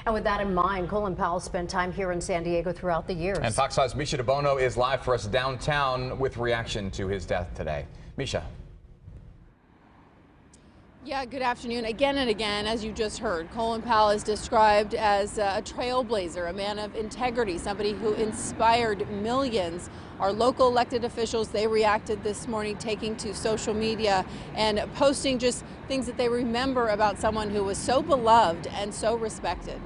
And with that in mind, Colin Powell spent time here in San Diego throughout the years. And Fox 5's Misha DeBono is live for us downtown with reaction to his death today. Misha. Yeah, good afternoon. Again and again, as you just heard, Colin Powell is described as a trailblazer, a man of integrity, somebody who inspired millions. Our local elected officials, they reacted this morning, taking to social media and posting just things that they remember about someone who was so beloved and so respected.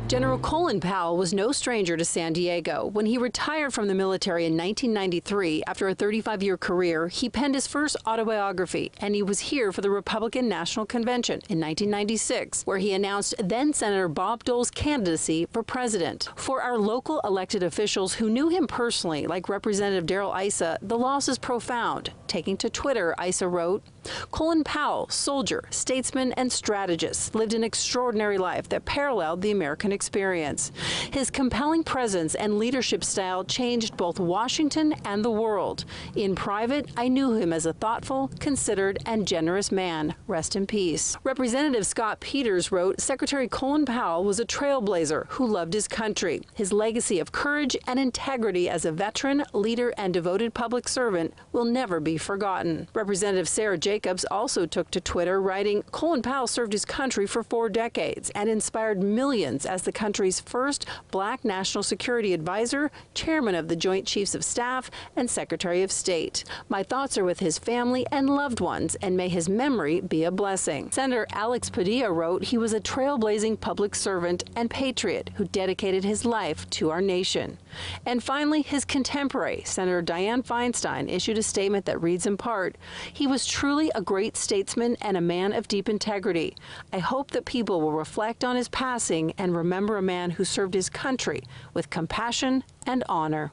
General Colin Powell was no stranger to San Diego. When he retired from the military in 1993, after a 35-year career, he penned his first autobiography, and he was here for the Republican National Convention in 1996, where he announced then-Senator Bob Dole's candidacy for president. For our local elected officials who knew him personally, like Representative Darrell Issa, the loss is profound. Taking to Twitter, Issa wrote, "Colin Powell, soldier, statesman, and strategist, lived an extraordinary life that paralleled the American experience. His compelling presence and leadership style changed both Washington and the world. In private, I knew him as a thoughtful, considered, and generous man. Rest in peace." Representative Scott Peters wrote, "Secretary Colin Powell was a trailblazer who loved his country. His legacy of courage and integrity as a veteran, leader, and devoted public servant will never be forgotten." Representative Sarah Jacobs also took to Twitter, writing, "Colin Powell served his country for 4 decades and inspired millions as the country's first Black National Security Advisor, Chairman of the Joint Chiefs of Staff, and Secretary of State. My thoughts are with his family and loved ones, and may his memory be a blessing." Senator Alex Padilla wrote, "He was a trailblazing public servant and patriot who dedicated his life to our nation." And finally, his contemporary, Senator Dianne Feinstein, issued a statement that reads in part, "He was truly a great statesman and a man of deep integrity. I hope that people will reflect on his passing and remember a man who served his country with compassion and honor."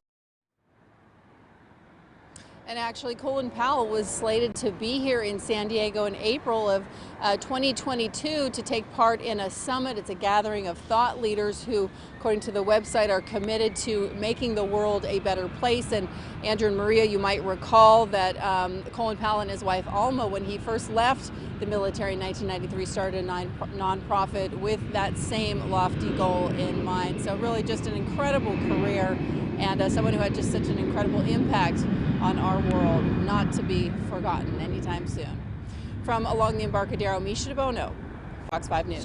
And actually, Colin Powell was slated to be here in San Diego in April of 2022 to take part in a summit. It's a gathering of thought leaders who, according to the website, are committed to making the world a better place. And Andrew and Maria, you might recall that Colin Powell and his wife Alma, when he first left the military in 1993, started a nonprofit with that same lofty goal in mind. So really just an incredible career, and someone who had just such an incredible impact on our world, not to be forgotten anytime soon. From along the Embarcadero, Misha DeBono, Fox 5 News.